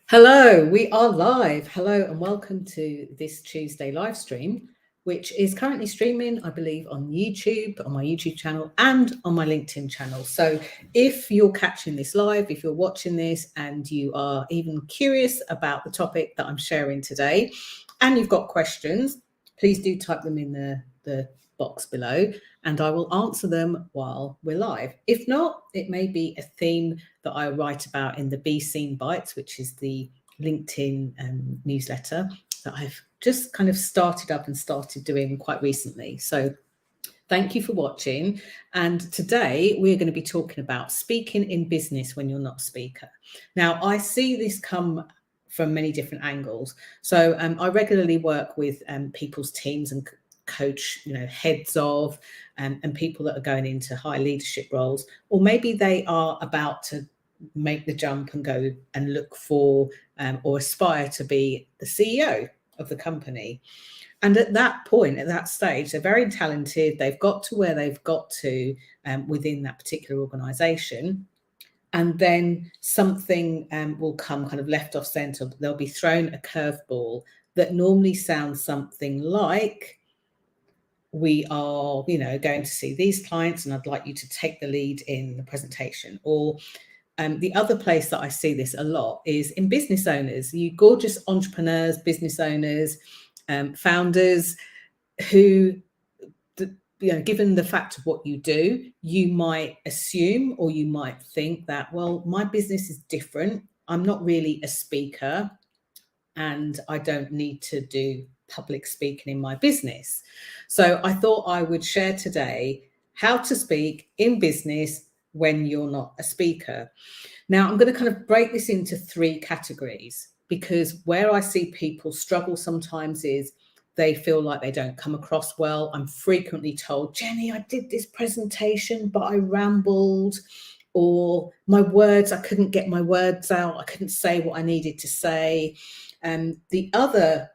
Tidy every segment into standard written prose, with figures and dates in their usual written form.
Hello, we are live. Hello and welcome to this Tuesday live stream, which is currently streaming, I believe, on YouTube, on my YouTube channel and on my LinkedIn channel. So if you're catching this live, if you're watching this and you are even curious about the topic that I'm sharing today, and you've got questions, please do type them in the box below and I will answer them while we're live. If not, it may be a theme that I write about in the Be Seen Bites, which is the LinkedIn newsletter that I've just kind of started up and started doing quite recently. So thank you for watching. And today we're going to be talking about speaking in business when you're not a speaker. Now, I see this come from many different angles. So I regularly work with people's teams and coach, heads of and people that are going into high leadership roles, or maybe they are about to make the jump and go and look for or aspire to be the CEO of the company. And at that point, at that stage, they're very talented. They've got to where they've got to within that particular organization. And then something will come kind of left off center. They'll be thrown a curveball that normally sounds something like, we are, going to see these clients and I'd like you to take the lead in the presentation. Or the other place that I see this a lot is in business owners, you gorgeous entrepreneurs, business owners, founders who, given the fact of what you do, you might assume or you might think that, well, my business is different. I'm not really a speaker and I don't need to do public speaking in my business. So I thought I would share today how to speak in business when you're not a speaker. Now, I'm going to kind of break this into three categories, because where I see people struggle sometimes is they feel like they don't come across well. I'm frequently told, Jenny, I did this presentation, but I rambled, or my words, I couldn't get my words out. I couldn't say what I needed to say. And the other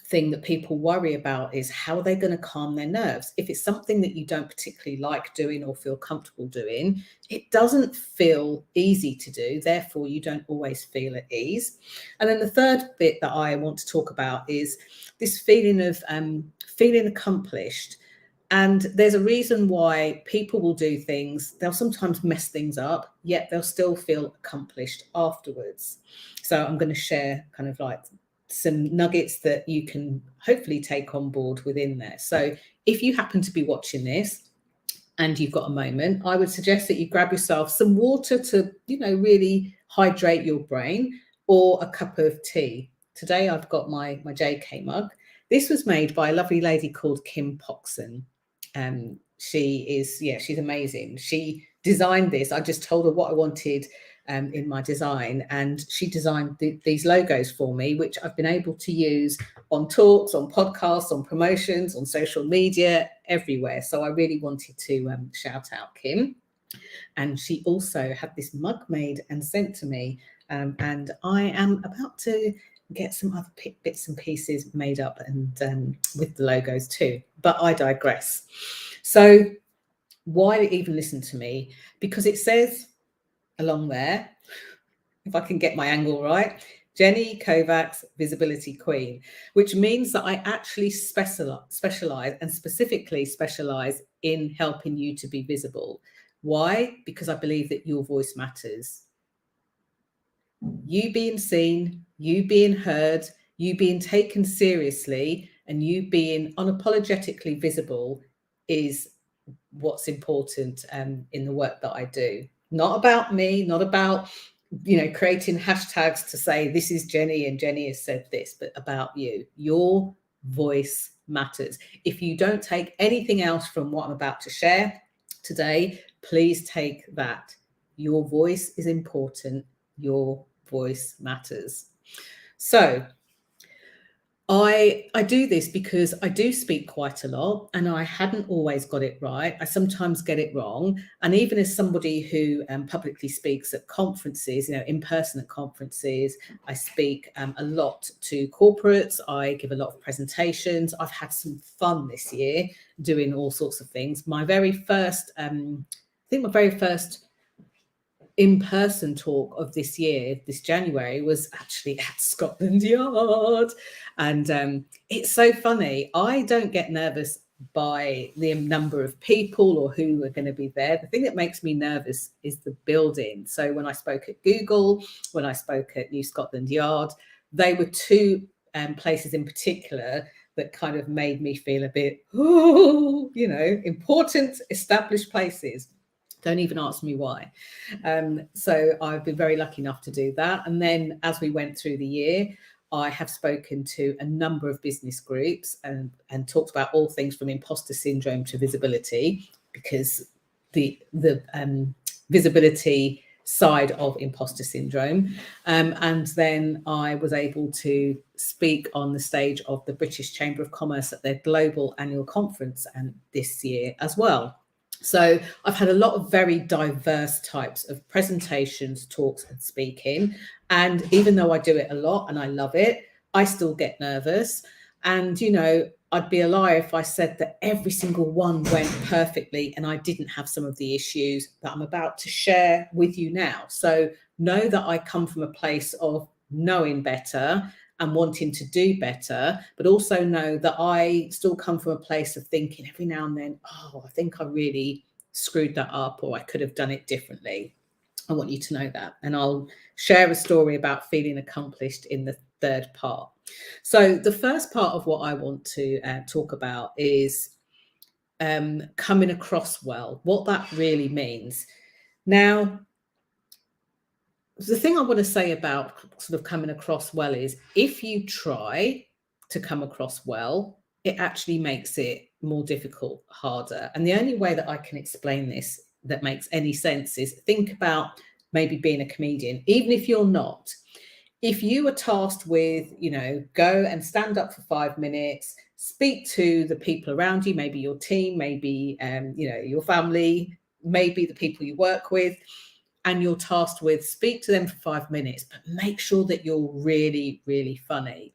thing that people worry about is how are they going to calm their nerves? If it's something that you don't particularly like doing or feel comfortable doing, it doesn't feel easy to do. Therefore, you don't always feel at ease. And then the third bit that I want to talk about is this feeling of feeling accomplished. And there's a reason why people will do things. They'll sometimes mess things up, yet they'll still feel accomplished afterwards. So I'm going to share kind of like some nuggets that you can hopefully take on board within there. So if you happen to be watching this and you've got a moment, I would suggest that you grab yourself some water to, really hydrate your brain, or a cup of tea. Today I've got my JK mug. This was made by a lovely lady called Kim Poxon. She's amazing. She designed this. I just told her what I wanted in my design, and she designed these logos for me, which I've been able to use on talks, on podcasts, on promotions, on social media, everywhere. So I really wanted to shout out Kim. And she also had this mug made and sent to me, and I am about to get some other bits and pieces made up and with the logos too, but I digress. So why even listen to me? Because it says along there, if I can get my angle right, Jenny Kovacs, Visibility Queen, which means that I actually specialize and specifically specialize in helping you to be visible. Why? Because I believe that your voice matters. You being seen, you being heard, you being taken seriously, and you being unapologetically visible is what's important in the work that I do. Not about me, not about, creating hashtags to say this is Jenny and Jenny has said this, but about you. Your voice matters. If you don't take anything else from what I'm about to share today, please take that. Your voice is important. Your voice matters. So I do this because I do speak quite a lot and I hadn't always got it right. I sometimes get it wrong. And even as somebody who publicly speaks at conferences, in person at conferences, I speak a lot to corporates. I give a lot of presentations. I've had some fun this year doing all sorts of things. My very first, in-person talk of this year, this January, was actually at Scotland Yard. And it's so funny. I don't get nervous by the number of people or who are going to be there. The thing that makes me nervous is the building. So when I spoke at Google, when I spoke at New Scotland Yard, they were two places in particular that kind of made me feel a bit, oh, you know, important, established places. Don't even ask me why. So I've been very lucky enough to do that. And then as we went through the year, I have spoken to a number of business groups and talked about all things from imposter syndrome to visibility, because the visibility side of imposter syndrome. And then I was able to speak on the stage of the British Chamber of Commerce at their global annual conference and this year as well. So I've had a lot of very diverse types of presentations, talks and speaking. And even though I do it a lot and I love it, I still get nervous. And, you know, I'd be a liar if I said that every single one went perfectly and I didn't have some of the issues that I'm about to share with you now. So know that I come from a place of knowing better and wanting to do better, but also know that I still come from a place of thinking every now and then, oh, I think I really screwed that up, or I could have done it differently. I want you to know that. And I'll share a story about feeling accomplished in the third part. So the first part of what I want to talk about is coming across well, what that really means. Now, the thing I want to say about sort of coming across well is if you try to come across well, it actually makes it more difficult, harder. And the only way that I can explain this that makes any sense is think about maybe being a comedian, even if you're not. If you were tasked with, you know, go and stand up for 5 minutes, speak to the people around you, maybe your team, maybe, you know, your family, maybe the people you work with, and you're tasked with speak to them for 5 minutes, but make sure that you're really, really funny.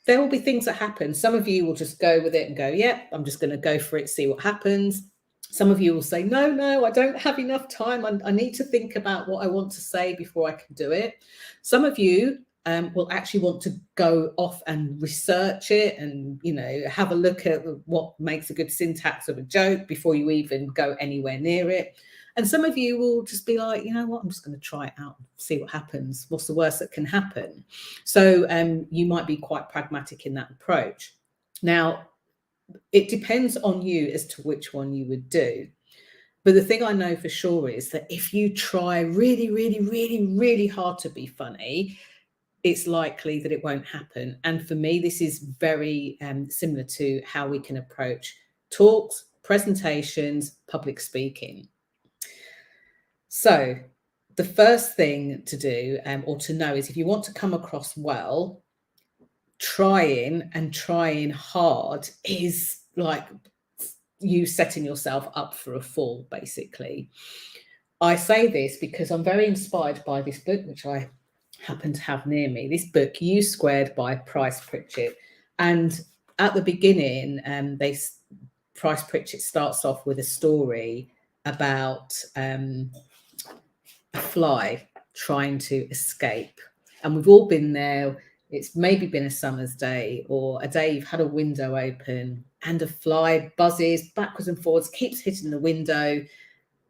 There will be things that happen. Some of you will just go with it and go, yeah, I'm just going to go for it, see what happens. Some of you will say, no, I don't have enough time. I need to think about what I want to say before I can do it. Some of you will actually want to go off and research it and, you know, have a look at what makes a good syntax of a joke before you even go anywhere near it. And some of you will just be like, you know what, I'm just going to try it out, see what happens. What's the worst that can happen? So you might be quite pragmatic in that approach. Now, it depends on you as to which one you would do. But the thing I know for sure is that if you try really, really, really, really hard to be funny, it's likely that it won't happen. And for me, this is very similar to how we can approach talks, presentations, public speaking. So the first thing to do or to know is if you want to come across well, trying hard is like you setting yourself up for a fall, basically. I say this because I'm very inspired by this book, which I happen to have near me. This book, U Squared by Price Pritchett. And at the beginning, Price Pritchett starts off with a story about a fly trying to escape. And we've all been there. It's maybe been a summer's day or a day you've had a window open and a fly buzzes backwards and forwards, keeps hitting the window,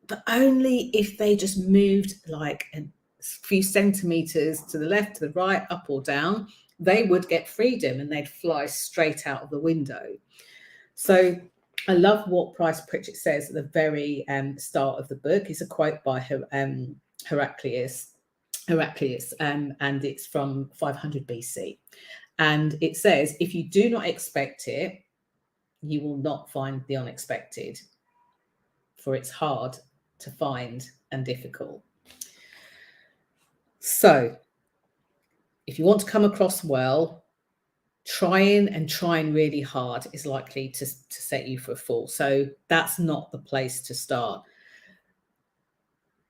but only if they just moved like a few centimeters to the left, to the right, up or down, they would get freedom and they'd fly straight out of the window. So I love what Price Pritchett says at the very start of the book. It's a quote by Heraclius, and it's from 500 BC. And it says, if you do not expect it, you will not find the unexpected, for it's hard to find and difficult. So if you want to come across well, trying really hard is likely to set you for a fall. So that's not the place to start.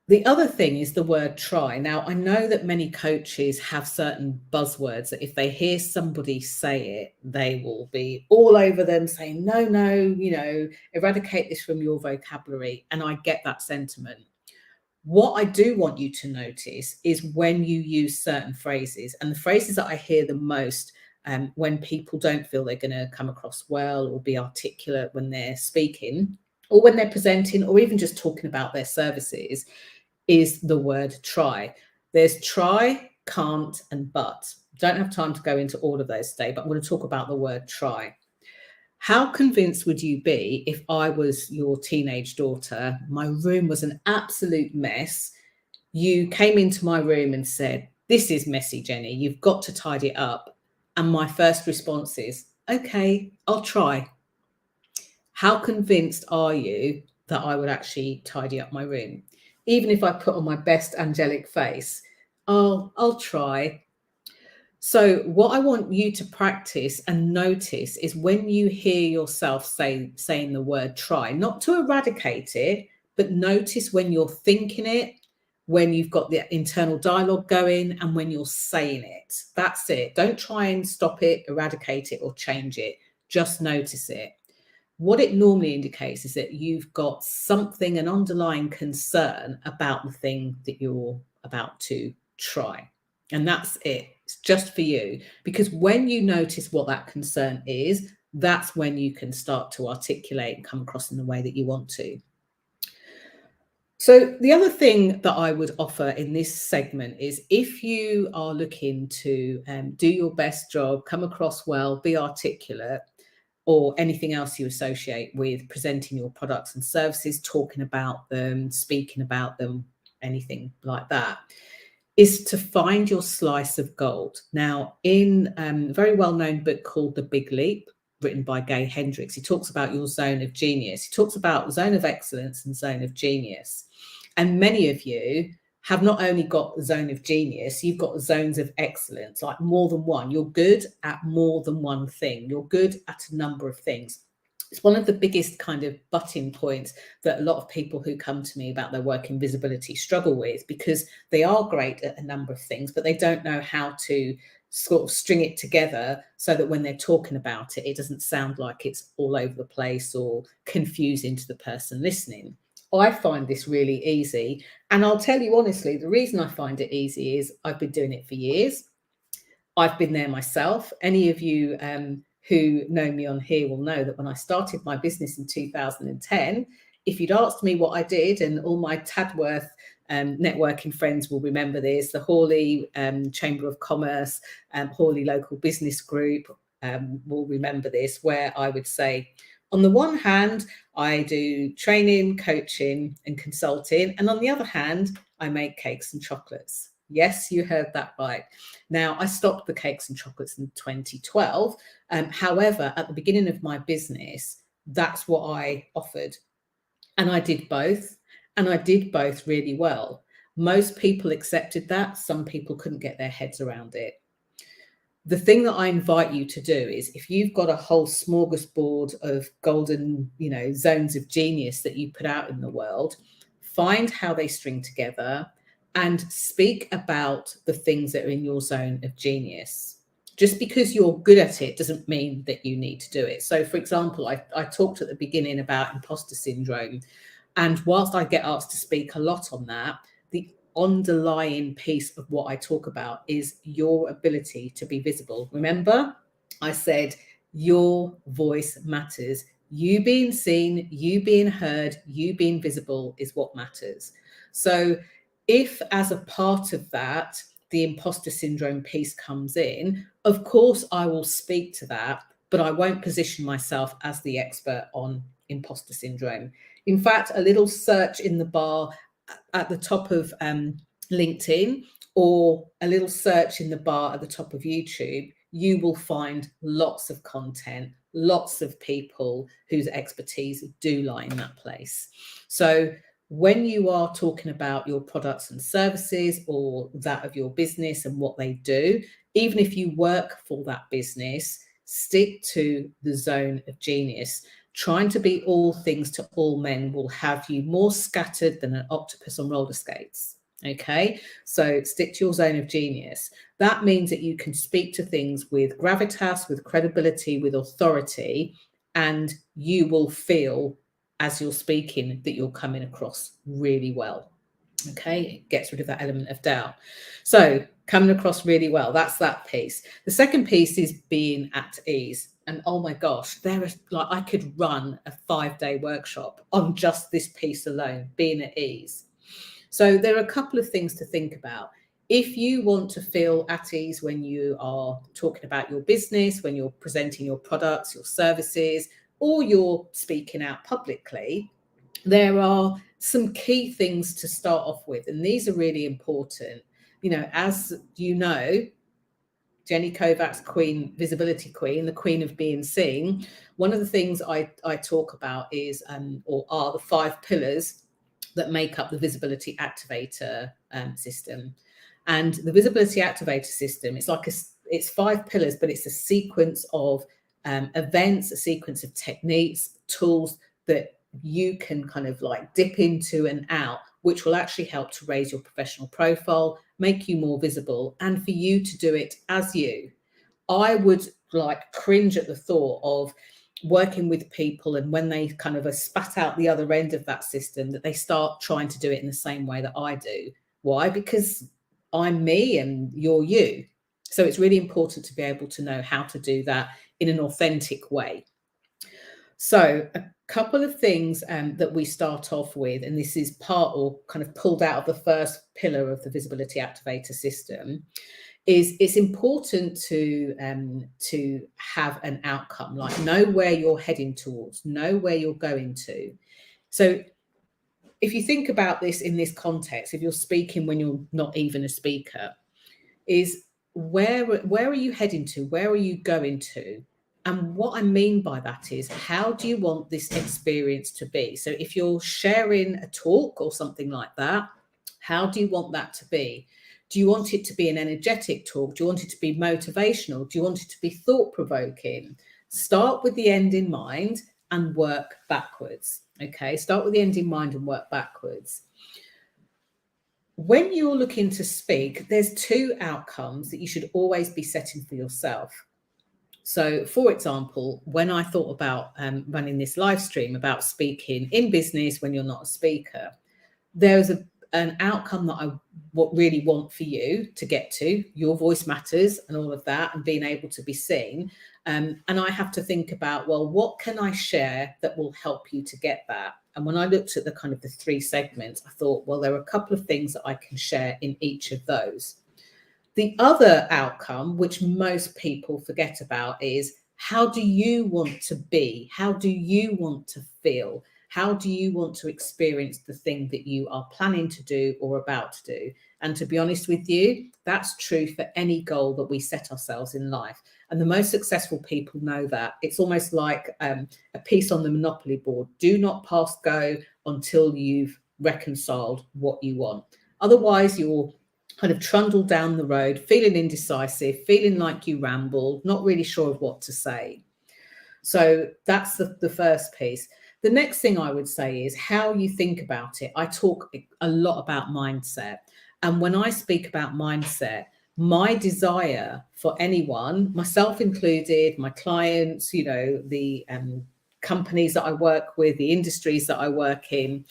The other thing is the word try. Now, I know that many coaches have certain buzzwords that if they hear somebody say it, they will be all over them saying, no, you know, eradicate this from your vocabulary. And I get that sentiment. What I do want you to notice is when you use certain phrases, and the phrases that I hear the most when people don't feel they're going to come across well or be articulate when they're speaking or when they're presenting or even just talking about their services is the word try. There's try, can't, and but. Don't have time to go into all of those today, but I'm going to talk about the word try. How convinced would you be if I was your teenage daughter? My room was an absolute mess. You came into my room and said, "This is messy, Jenny. You've got to tidy it up." And my first response is, "Okay, I'll try." How convinced are you that I would actually tidy up my room? Even if I put on my best angelic face, I'll try. So, what I want you to practice and notice is when you hear yourself saying the word try, not to eradicate it, but notice when you're thinking it, when you've got the internal dialogue going, and when you're saying it. That's it. Don't try and stop it, eradicate it, or change it. Just notice it. What it normally indicates is that you've got something, an underlying concern about the thing that you're about to try. And that's it. It's just for you. Because when you notice what that concern is, that's when you can start to articulate and come across in the way that you want to. So, the other thing that I would offer in this segment is if you are looking to do your best job, come across well, be articulate, or anything else you associate with presenting your products and services, talking about them, speaking about them, anything like that, is to find your slice of gold. Now, in a very well-known book called The Big Leap, written by Gay Hendricks, he talks about your zone of genius. He talks about zone of excellence and zone of genius. And many of you have not only got the zone of genius, you've got zones of excellence, like more than one. You're good at more than one thing. You're good at a number of things. It's one of the biggest kind of butting points that a lot of people who come to me about their work in visibility struggle with, because they are great at a number of things, but they don't know how to sort of string it together so that when they're talking about it, it doesn't sound like it's all over the place or confusing to the person listening. I find this really easy. And I'll tell you honestly, the reason I find it easy is I've been doing it for years. I've been there myself. Any of you who know me on here will know that when I started my business in 2010, if you'd asked me what I did, and all my Tadworth networking friends will remember this, the Hawley Chamber of Commerce, Hawley Local Business Group will remember this, where I would say, on the one hand, I do training, coaching, and consulting. And on the other hand, I make cakes and chocolates. Yes, you heard that right. Now, I stopped the cakes and chocolates in 2012. However, at the beginning of my business, that's what I offered. And I did both. And I did both really well. Most people accepted that. Some people couldn't get their heads around it. The thing that I invite you to do is, if you've got a whole smorgasbord of golden, zones of genius that you put out in the world, find how they string together and speak about the things that are in your zone of genius. Just because you're good at it doesn't mean that you need to do it. So, for example, I talked at the beginning about imposter syndrome. And whilst I get asked to speak a lot on that, the underlying piece of what I talk about is your ability to be visible. Remember, I said your voice matters. You being seen, you being heard, you being visible is what matters. So if as a part of that, the imposter syndrome piece comes in, of course, I will speak to that, but I won't position myself as the expert on imposter syndrome. In fact, a little search in the bar at the top of LinkedIn, or a little search in the bar at the top of YouTube, you will find lots of content, lots of people whose expertise do lie in that place. So when you are talking about your products and services, or that of your business and what they do, even if you work for that business, stick to the zone of genius. Trying to be all things to all men will have you more scattered than an octopus on roller skates. Okay, so stick to your zone of genius. That means that you can speak to things with gravitas, with credibility, with authority, and you will feel as you're speaking that you're coming across really well. Okay, it gets rid of that element of doubt. So coming across really well, that's that piece. The second piece is being at ease. And oh my gosh, there is like I could run a 5-day workshop on just this piece alone, being at ease. So there are a couple of things to think about. If you want to feel at ease when you are talking about your business, when you're presenting your products, your services, or you're speaking out publicly, there are some key things to start off with, and these are really important. You know, as you know, Jenny Kovac's Queen, Visibility Queen, the Queen of Being Seen. One of the things I talk about is, or are the 5 pillars that make up the Visibility Activator system. And the Visibility Activator system, it's 5 pillars, but it's a sequence of events, a sequence of techniques, tools that you can kind of like dip into and out, which will actually help to raise your professional profile, make you more visible, and for you to do it as you. I would like cringe at the thought of working with people and when they kind of are spat out the other end of that system, that they start trying to do it in the same way that I do. Why? Because I'm me and you're you. So it's really important to be able to know how to do that in an authentic way. So a couple of things that we start off with, and this is part or kind of pulled out of the first pillar of the Visibility Activator system, is it's important to have an outcome, like know where you're heading towards, know where you're going to. So if you think about this in this context, if you're speaking when you're not even a speaker, is where are you heading to? Where are you going to? And what I mean by that is, how do you want this experience to be? So if you're sharing a talk or something like that, how do you want that to be? Do you want it to be an energetic talk? Do you want it to be motivational? Do you want it to be thought-provoking? Start with the end in mind and work backwards. Okay, start with the end in mind and work backwards. When you're looking to speak, there's 2 outcomes that you should always be setting for yourself. So, for example, when I thought about running this live stream about speaking in business when you're not a speaker, there's an outcome that I really want for you to get to. Your voice matters and all of that, and being able to be seen. And I have to think about, well, what can I share that will help you to get that? And when I looked at the kind of the 3 segments, I thought, well, there are a couple of things that I can share in each of those. The other outcome, which most people forget about, is how do you want to be? How do you want to feel? How do you want to experience the thing that you are planning to do or about to do? And to be honest with you, that's true for any goal that we set ourselves in life. And the most successful people know that. It's almost like a piece on the Monopoly board. Do not pass go until you've reconciled what you want. Otherwise, you're kind of trundle down the road, feeling indecisive, feeling like you ramble, not really sure of what to say. So that's the first piece. The next thing I would say is how you think about it. I talk a lot about mindset. And when I speak about mindset, my desire for anyone, myself included, my clients, you know, the companies that I work with, the industries that I work in,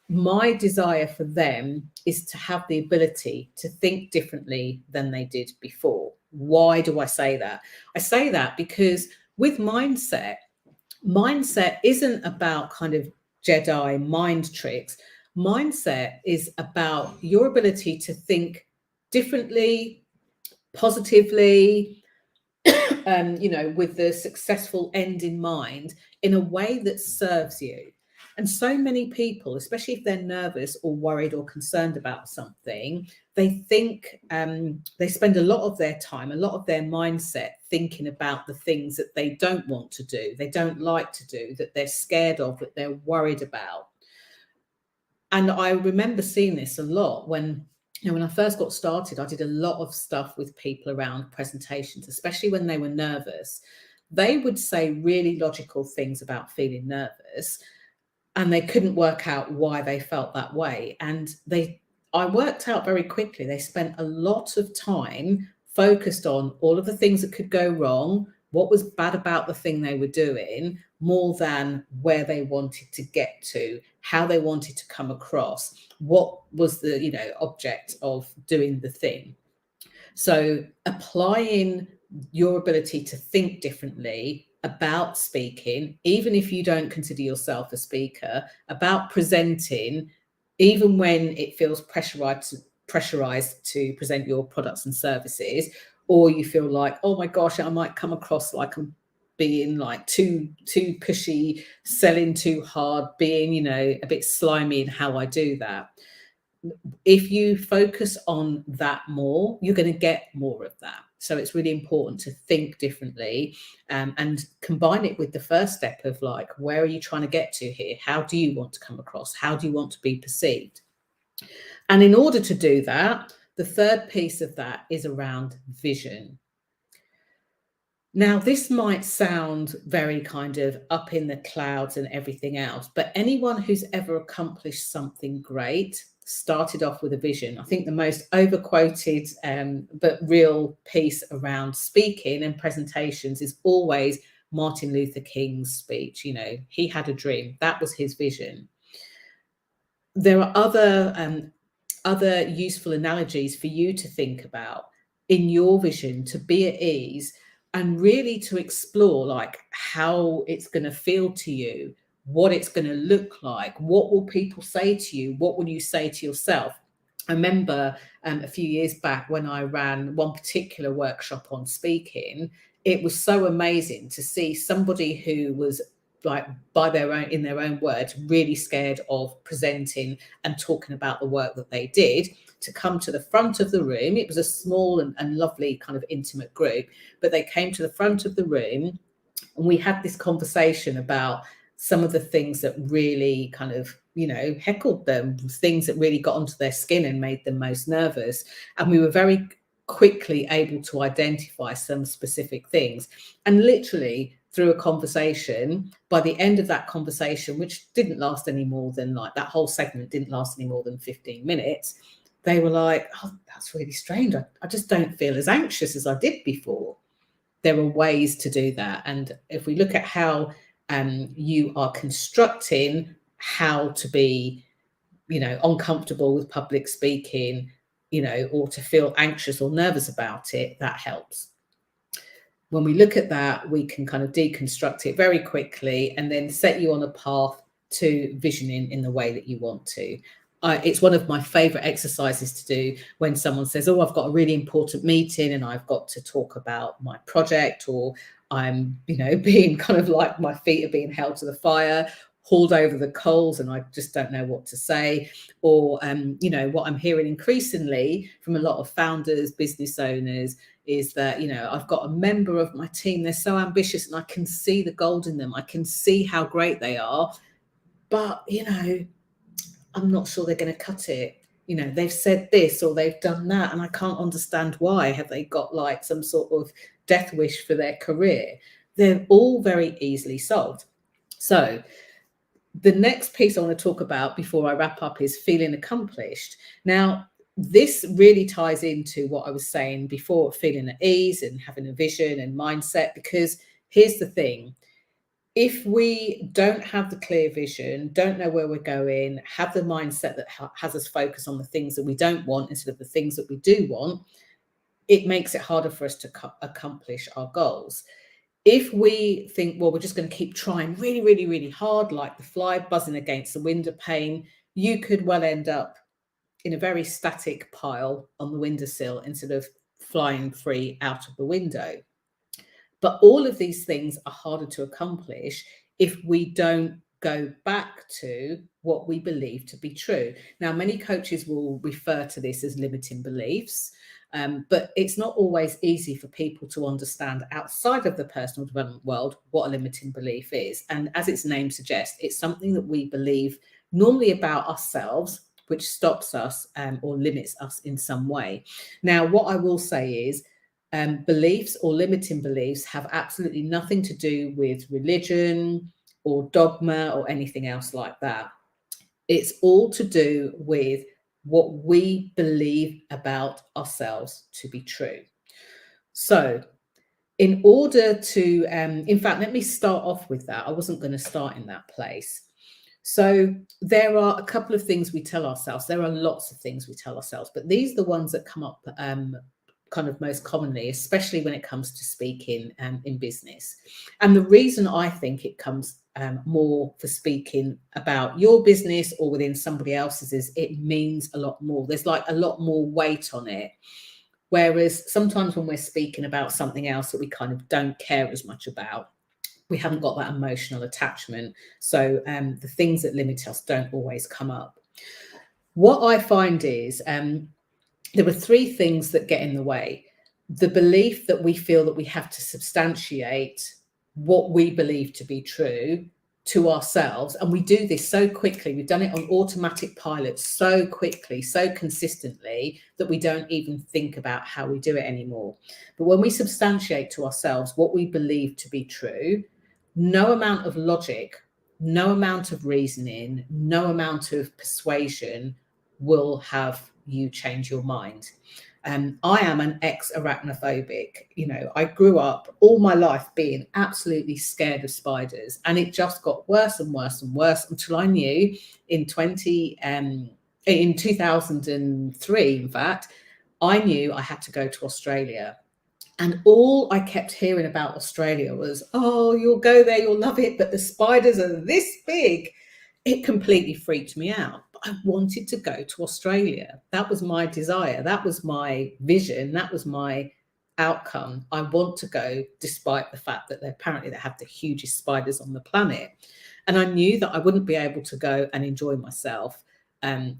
my desire for them is to have the ability to think differently than they did before. Why do I say that? I say that because with mindset isn't about kind of Jedi mind tricks. Mindset is about your ability to think differently, positively, you know, with the successful end in mind, in a way that serves you. And so many people, especially if they're nervous or worried or concerned about something, they think they spend a lot of their time, a lot of their mindset thinking about the things that they don't want to do, they don't like to do, that they're scared of, that they're worried about. And I remember seeing this a lot when I first got started. I did a lot of stuff with people around presentations, especially when they were nervous. They would say really logical things about feeling nervous, and they couldn't work out why they felt that way. And I worked out very quickly, they spent a lot of time focused on all of the things that could go wrong, what was bad about the thing they were doing, more than where they wanted to get to, how they wanted to come across, what was the, object of doing the thing. So applying your ability to think differently about speaking, even if you don't consider yourself a speaker, about presenting, even when it feels pressurized to present your products and services, or you feel like, oh my gosh, I might come across like I'm being like too pushy, selling too hard, being, a bit slimy in how I do that. If you focus on that more, you're going to get more of that. So it's really important to think differently, and combine it with the first step of like, where are you trying to get to here? How do you want to come across? How do you want to be perceived? And in order to do that, the third piece of that is around vision. Now, this might sound very kind of up in the clouds and everything else, but anyone who's ever accomplished something great started off with a vision. I think the most overquoted but real piece around speaking and presentations is always Martin Luther King's speech. He had a dream. That was his vision. There are other useful analogies for you to think about in your vision, to be at ease and really to explore like how it's going to feel to you, what it's going to look like, what will people say to you, what will you say to yourself. I remember a few years back when I ran one particular workshop on speaking, it was so amazing to see somebody who was like, in their own words, really scared of presenting and talking about the work that they did, to come to the front of the room. It was a small and lovely kind of intimate group, but they came to the front of the room and we had this conversation about some of the things that really kind of, heckled them, things that really got onto their skin and made them most nervous. And we were very quickly able to identify some specific things. And literally through a conversation, by the end of that conversation, which didn't last any more than like, that whole segment didn't last any more than 15 minutes, they were like, oh, that's really strange. I just don't feel as anxious as I did before. There are ways to do that. And if we look at how you are constructing how to be, uncomfortable with public speaking, or to feel anxious or nervous about it, that helps. When we look at that, we can kind of deconstruct it very quickly and then set you on a path to visioning in the way that you want to. It's one of my favorite exercises to do when someone says, oh, I've got a really important meeting and I've got to talk about my project, or I'm, being kind of like my feet are being held to the fire, hauled over the coals, and I just don't know what to say. Or, what I'm hearing increasingly from a lot of founders, business owners, is that, I've got a member of my team, they're so ambitious and I can see the gold in them. I can see how great they are, but, I'm not sure they're going to cut it. They've said this or they've done that, and I can't understand why. Have they got like some sort of death wish for their career? They're all very easily solved. So the next piece I want to talk about before I wrap up is feeling accomplished. Now, this really ties into what I was saying before, feeling at ease and having a vision and mindset, because here's the thing. If we don't have the clear vision, don't know where we're going, have the mindset that has us focus on the things that we don't want instead of the things that we do want, it makes it harder for us to accomplish our goals. If we think, well, we're just going to keep trying really, really, really hard, like the fly buzzing against the window pane, you could well end up in a very static pile on the windowsill instead of flying free out of the window. But all of these things are harder to accomplish if we don't go back to what we believe to be true. Now, many coaches will refer to this as limiting beliefs, but it's not always easy for people to understand outside of the personal development world what a limiting belief is. And as its name suggests, it's something that we believe normally about ourselves, which stops us or limits us in some way. Now, what I will say is, beliefs or limiting beliefs have absolutely nothing to do with religion or dogma or anything else like that. It's all to do with what we believe about ourselves to be true. So in order to, in fact, let me start off with that. I wasn't going to start in that place. So there are a couple of things we tell ourselves. There are lots of things we tell ourselves, but these are the ones that come up kind of most commonly, especially when it comes to speaking in business. And the reason I think it comes more for speaking about your business or within somebody else's is it means a lot more. There's like a lot more weight on it. Whereas sometimes when we're speaking about something else that we kind of don't care as much about, we haven't got that emotional attachment. So the things that limit us don't always come up. What I find is there are three things that get in the way. The belief that we feel that we have to substantiate what we believe to be true to ourselves. And we do this so quickly. We've done it on automatic pilot so quickly, so consistently that we don't even think about how we do it anymore. But when we substantiate to ourselves what we believe to be true, no amount of logic, no amount of reasoning, no amount of persuasion will have you change your mind. I am an ex-arachnophobic. You know, I grew up all my life being absolutely scared of spiders, and it just got worse and worse and worse until I knew in 2003, in fact, I knew I had to go to Australia. And all I kept hearing about Australia was, oh, you'll go there, you'll love it, but the spiders are this big. It completely freaked me out. But I wanted to go to Australia. That was my desire. That was my vision. That was my outcome. I want to go despite the fact that they have the hugest spiders on the planet. And I knew that I wouldn't be able to go and enjoy myself,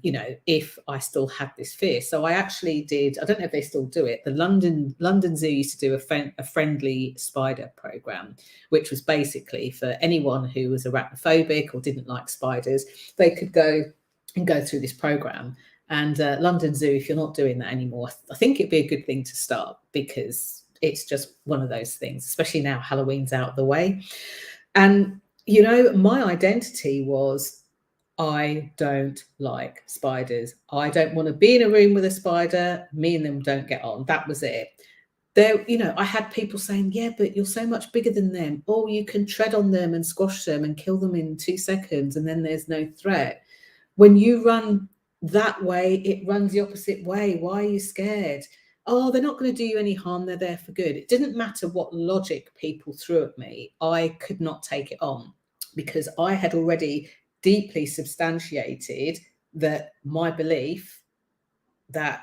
you know, if I still had this fear. So I actually did, I don't know if they still do it, the London Zoo used to do a friendly spider program, which was basically for anyone who was arachnophobic or didn't like spiders, they could go through this program. And London Zoo, if you're not doing that anymore, I think it'd be a good thing to start, because it's just one of those things, especially now Halloween's out of the way. And, you know, my identity was, I don't like spiders. I don't want to be in a room with a spider. Me and them don't get on. That was it. There, you know, I had people saying, yeah, but you're so much bigger than them. Oh, you can tread on them and squash them and kill them in 2 seconds, and then there's no threat. When you run that way, it runs the opposite way. Why are you scared? Oh, they're not going to do you any harm. They're there for good. It didn't matter what logic people threw at me. I could not take it on, because I had already deeply substantiated that my belief that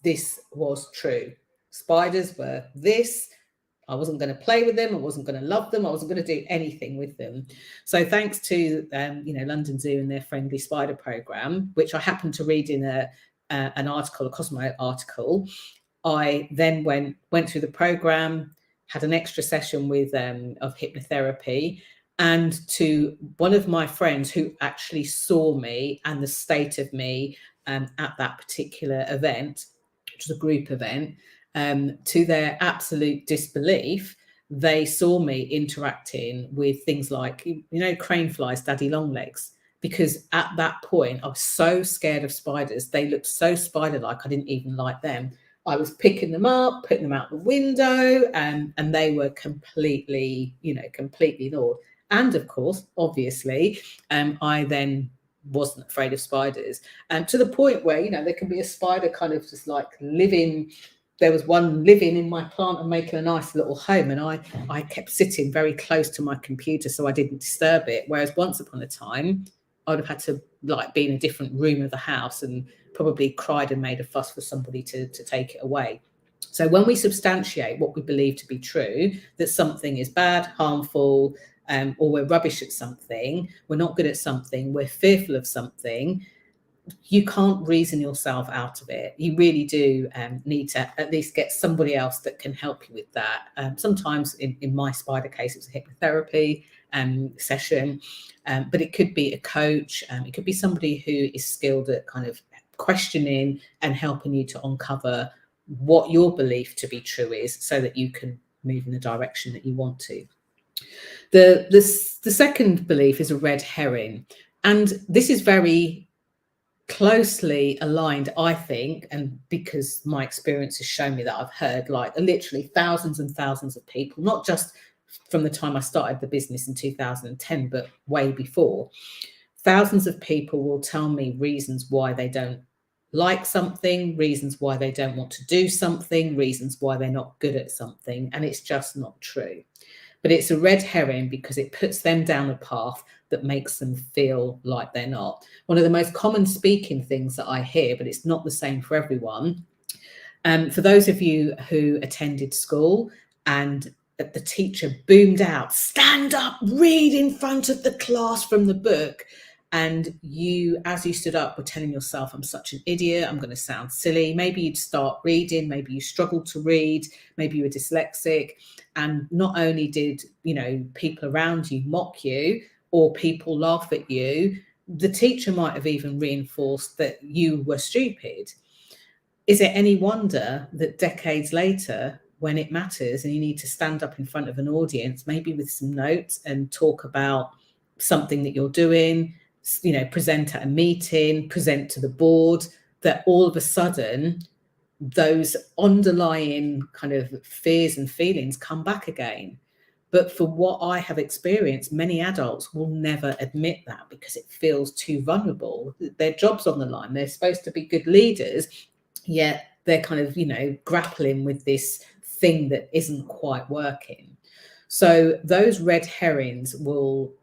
this was true. Spiders were this. I wasn't going to play with them. I wasn't going to love them. I wasn't going to do anything with them. So thanks to you know, London Zoo and their friendly spider program, which I happened to read in an article, a Cosmo article, I then went through the program, had an extra session with of hypnotherapy, and to one of my friends who actually saw me and the state of me at that particular event, which was a group event, to their absolute disbelief, they saw me interacting with things like, you know, crane flies, daddy long legs. Because at that point, I was so scared of spiders. They looked so spider-like, I didn't even like them. I was picking them up, putting them out the window, and they were completely, you know, completely ignored. And of course, obviously, I then wasn't afraid of spiders, to the point where, you know, there can be a spider kind of just like living. There was one living in my plant and making a nice little home, and I kept sitting very close to my computer so I didn't disturb it. Whereas once upon a time, I would have had to like be in a different room of the house and probably cried and made a fuss for somebody to take it away. So when we substantiate what we believe to be true, that something is bad, harmful, or we're rubbish at something, we're not good at something, we're fearful of something, you can't reason yourself out of it. You really do need to at least get somebody else that can help you with that. Sometimes in my spider case, it was a hypnotherapy session, but it could be a coach. It could be somebody who is skilled at kind of questioning and helping you to uncover what your belief to be true is, so that you can move in the direction that you want to. The second belief is a red herring, and this is very closely aligned, I think, and because my experience has shown me that I've heard like literally thousands and thousands of people, not just from the time I started the business in 2010, but way before. Thousands of people will tell me reasons why they don't like something, reasons why they don't want to do something, reasons why they're not good at something, and it's just not true. But it's a red herring because it puts them down a path that makes them feel like they're not. One of the most common speaking things that I hear, but it's not the same for everyone. For those of you who attended school and the teacher boomed out, stand up, read in front of the class from the book. And you, as you stood up, were telling yourself, I'm such an idiot, I'm going to sound silly. Maybe you'd start reading, maybe you struggled to read, maybe you were dyslexic. And not only did, people around you mock you or people laugh at you, the teacher might have even reinforced that you were stupid. Is it any wonder that decades later, when it matters and you need to stand up in front of an audience, maybe with some notes and talk about something that you're doing, present at a meeting, present to the board, that all of a sudden those underlying kind of fears and feelings come back again? But for what I have experienced, many adults will never admit that because it feels too vulnerable. Their job's on the line. They're supposed to be good leaders, yet they're kind of, grappling with this thing that isn't quite working. So those red herrings will,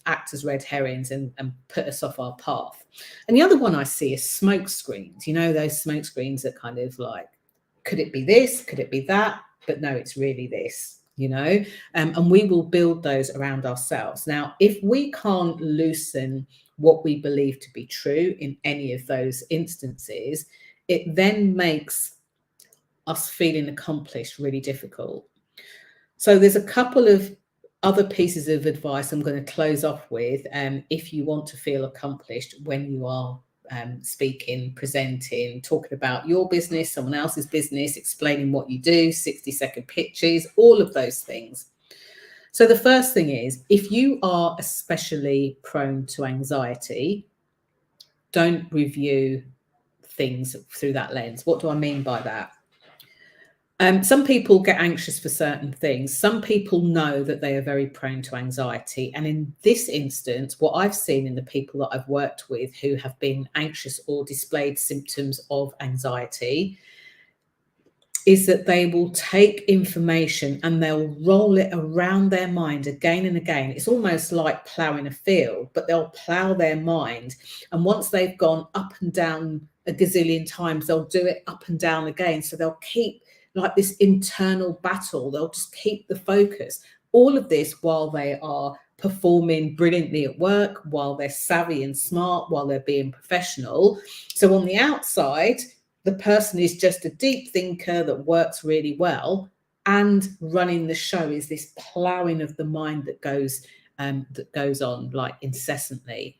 act as red herrings and put us off our path. And the other one I see is smoke screens. Those smoke screens are kind of like, could it be this? Could it be that? But no, it's really this. And we will build those around ourselves. Now, if we can't loosen what we believe to be true in any of those instances, it then makes us feeling accomplished really difficult. So there's a couple of other pieces of advice I'm going to close off with. If you want to feel accomplished when you are speaking, presenting, talking about your business, someone else's business, explaining what you do, 60-second pitches, all of those things. So the first thing is, if you are especially prone to anxiety, don't review things through that lens. What do I mean by that? Some people get anxious for certain things. Some people know that they are very prone to anxiety. And in this instance, what I've seen in the people that I've worked with who have been anxious or displayed symptoms of anxiety is that they will take information and they'll roll it around their mind again and again. It's almost like ploughing a field, but they'll plough their mind. And once they've gone up and down a gazillion times, they'll do it up and down again. So they'll keep like this internal battle. They'll just keep the focus. All of this while they are performing brilliantly at work, while they're savvy and smart, while they're being professional. So on the outside, the person is just a deep thinker that works really well, and running the show is this ploughing of the mind that goes on like incessantly.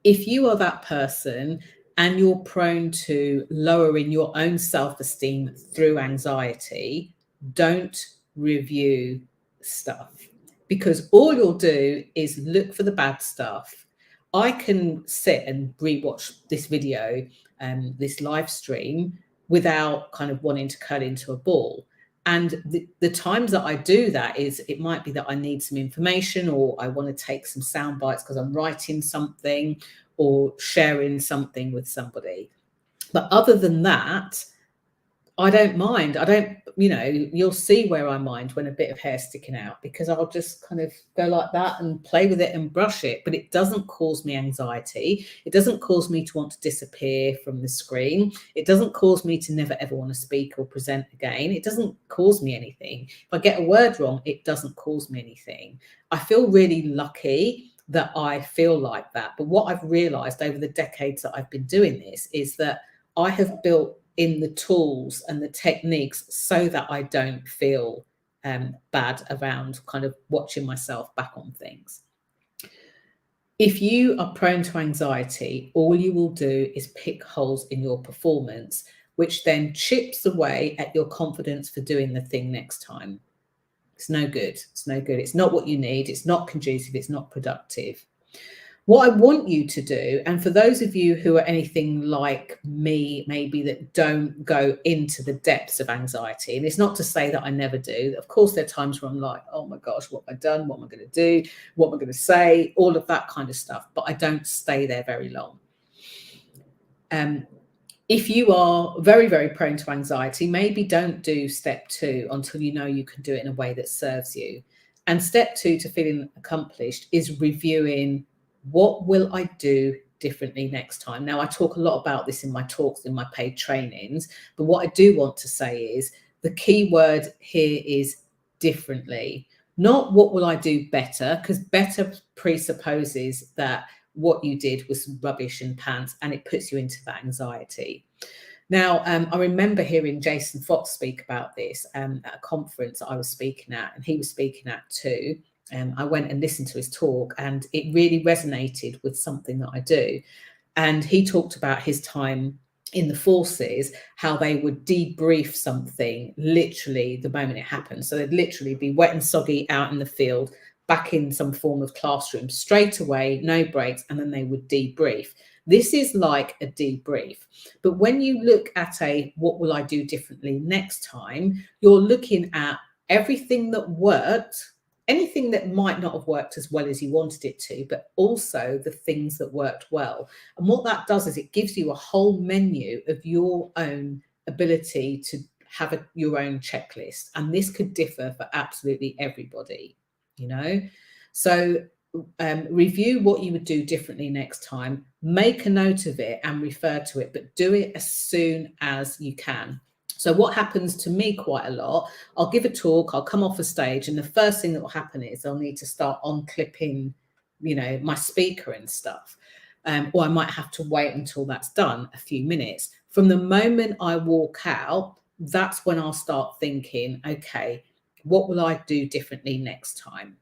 If you are that person and you're prone to lowering your own self-esteem through anxiety, don't review stuff, because all you'll do is look for the bad stuff. I can sit and rewatch this video, this live stream, without kind of wanting to curl into a ball. And the times that I do that is, it might be that I need some information, or I want to take some sound bites because I'm writing something or sharing something with somebody. But other than that, I don't mind. I don't, you'll see where I mind when a bit of hair's sticking out, because I'll just kind of go like that and play with it and brush it. But it doesn't cause me anxiety. It doesn't cause me to want to disappear from the screen. It doesn't cause me to never ever want to speak or present again. It doesn't cause me anything. If I get a word wrong, it doesn't cause me anything. I feel really lucky that I feel like that. But what I've realized over the decades that I've been doing this is that I have built in the tools and the techniques so that I don't feel bad around kind of watching myself back on things. If you are prone to anxiety, all you will do is pick holes in your performance, which then chips away at your confidence for doing the thing next time. It's no good. It's no good. It's not what you need. It's not conducive. It's not productive. What I want you to do, and for those of you who are anything like me, maybe that don't go into the depths of anxiety, and it's not to say that I never do. Of course, there are times where I'm like, oh my gosh, what have I done? What am I going to do? What am I going to say? All of that kind of stuff. But I don't stay there very long. If you are very, very prone to anxiety, maybe don't do step 2 until you know you can do it in a way that serves you. And step 2 to feeling accomplished is reviewing, what will I do differently next time? Now, I talk a lot about this in my talks, in my paid trainings, but what I do want to say is the key word here is differently, not what will I do better, because better presupposes that what you did was rubbish and pants, and it puts you into that anxiety. Now, I remember hearing Jason Fox speak about this at a conference I was speaking at, and he was speaking at too. I went and listened to his talk, and it really resonated with something that I do. And he talked about his time in the forces, how they would debrief something literally the moment it happened. So they'd literally be wet and soggy out in the field, back in some form of classroom straight away, no breaks, and then they would debrief. This is like a debrief. But when you look at a what will I do differently next time, you're looking at everything that worked, anything that might not have worked as well as you wanted it to, but also the things that worked well. And what that does is it gives you a whole menu of your own ability to have your own checklist. And this could differ for absolutely everybody, you know? So review what you would do differently next time, make a note of it and refer to it, but do it as soon as you can. So what happens to me quite a lot, I'll give a talk, I'll come off a stage, and the first thing that will happen is I'll need to start on clipping, you know, my speaker and stuff. Or I might have to wait until that's done, a few minutes. From the moment I walk out, that's when I'll start thinking, okay, what will I do differently next time?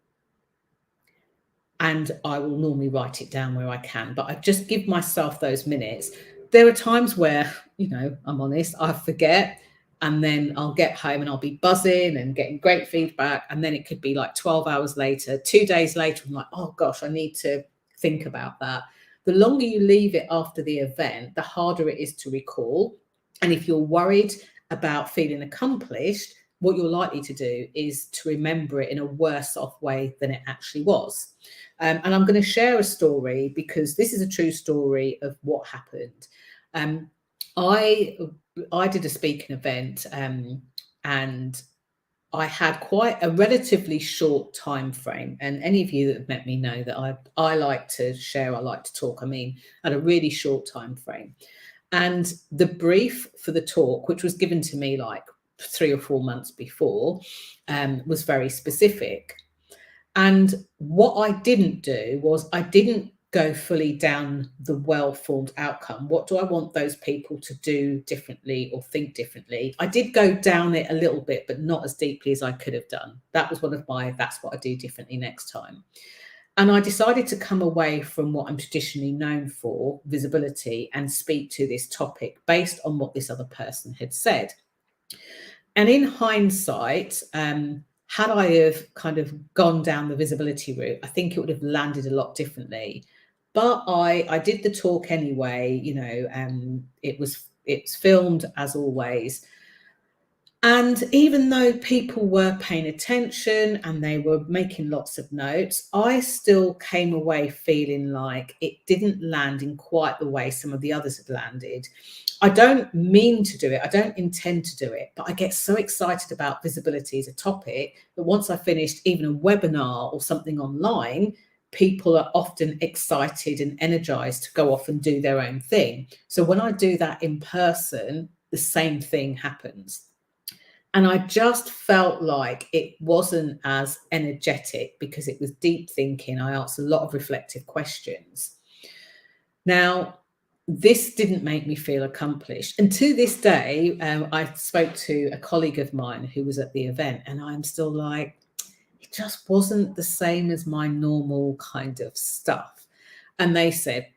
And I will normally write it down where I can, but I just give myself those minutes. There are times where, you know, I'm honest, I forget, and then I'll get home and I'll be buzzing and getting great feedback. And then it could be like 12 hours later, 2 days later, I'm like, oh gosh, I need to think about that. The longer you leave it after the event, the harder it is to recall. And if you're worried about feeling accomplished, what you're likely to do is to remember it in a worse off way than it actually was. And I'm going to share a story because this is a true story of what happened. I did a speaking event and I had quite a relatively short time frame. And any of you that have met me know that I like to share, I like to talk. I mean, at a really short time frame. And the brief for the talk, which was given to me like 3 or 4 months before, was very specific. And what I didn't do was I didn't go fully down the well-formed outcome. What do I want those people to do differently or think differently? I did go down it a little bit, but not as deeply as I could have done. That was one of my, that's what I do differently next time. And I decided to come away from what I'm traditionally known for, visibility, and speak to this topic based on what this other person had said. And in hindsight, had I have kind of gone down the visibility route, I think it would have landed a lot differently. But I did the talk anyway, you know, it's filmed as always. And even though people were paying attention and they were making lots of notes, I still came away feeling like it didn't land in quite the way some of the others had landed. I don't mean to do it. I don't intend to do it, but I get so excited about visibility as a topic that once I finished even a webinar or something online, people are often excited and energized to go off and do their own thing. So when I do that in person, the same thing happens. And I just felt like it wasn't as energetic because it was deep thinking. I asked a lot of reflective questions. Now, this didn't make me feel accomplished. And to this day, I spoke to a colleague of mine who was at the event, and I'm still like, it just wasn't the same as my normal kind of stuff. And they said,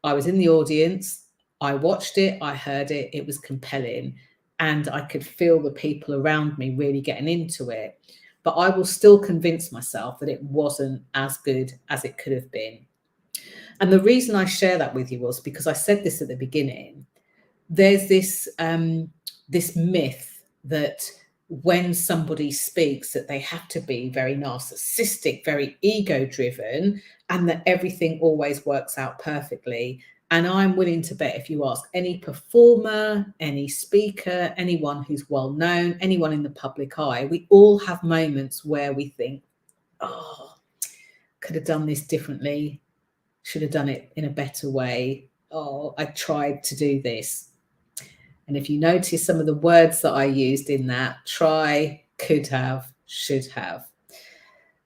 I was in the audience, I watched it, I heard it, it was compelling. And I could feel the people around me really getting into it. But I will still convince myself that it wasn't as good as it could have been. And the reason I share that with you was because I said this at the beginning. There's this this myth that when somebody speaks that they have to be very narcissistic, very ego driven, and that everything always works out perfectly. And I'm willing to bet if you ask any performer, any speaker, anyone who's well known, anyone in the public eye, we all have moments where we think, oh, could have done this differently, should have done it in a better way. Oh, I tried to do this. And if you notice some of the words that I used in that, try, could have, should have,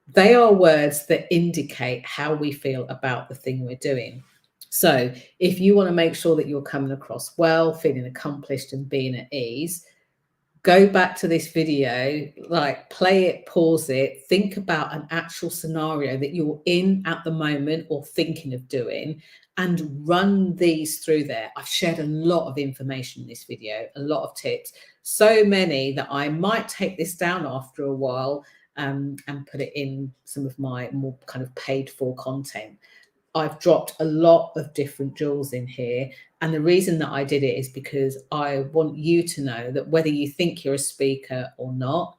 they are words that indicate how we feel about the thing we're doing. So if you want to make sure that you're coming across well, feeling accomplished and being at ease, go back to this video, like play it, pause it, think about an actual scenario that you're in at the moment or thinking of doing, and run these through there. I've shared a lot of information in this video, a lot of tips, so many that I might take this down after a while and put it in some of my more kind of paid for content. I've dropped a lot of different jewels in here. And the reason that I did it is because I want you to know that whether you think you're a speaker or not,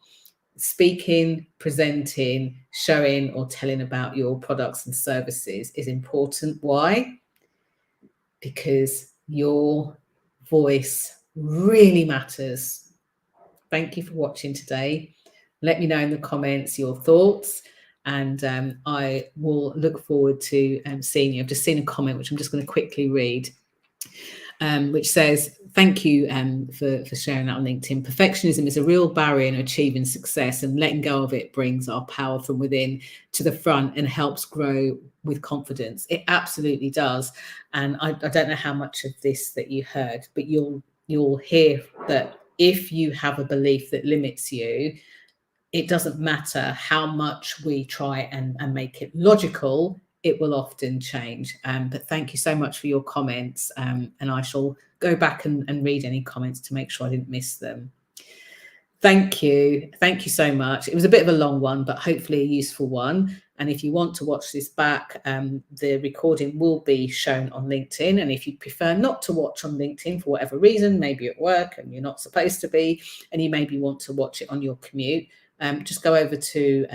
speaking, presenting, showing or telling about your products and services is important. Why? Because your voice really matters. Thank you for watching today. Let me know in the comments your thoughts, and I will look forward to seeing you. I've just seen a comment, which I'm just going to quickly read, which says, thank you for sharing that on LinkedIn. Perfectionism is a real barrier in achieving success, and letting go of it brings our power from within to the front and helps grow with confidence. It absolutely does. And I don't know how much of this that you heard, but you'll hear that if you have a belief that limits you, it doesn't matter how much we try and make it logical, it will often change. But thank you so much for your comments. And I shall go back and read any comments to make sure I didn't miss them. Thank you. Thank you so much. It was a bit of a long one, but hopefully a useful one. And if you want to watch this back, the recording will be shown on LinkedIn. And if you prefer not to watch on LinkedIn for whatever reason, maybe you're at work and you're not supposed to be, and you maybe want to watch it on your commute, just go over to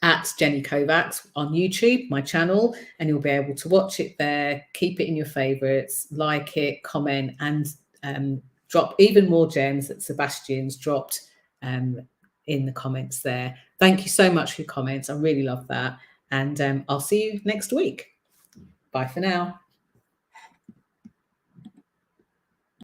at Jenny Kovacs on YouTube, my channel, and you'll be able to watch it there. Keep it in your favorites, like it, comment, and drop even more gems that Sebastian's dropped in the comments there. Thank you so much for your comments. I really love that. And I'll see you next week. Bye for now.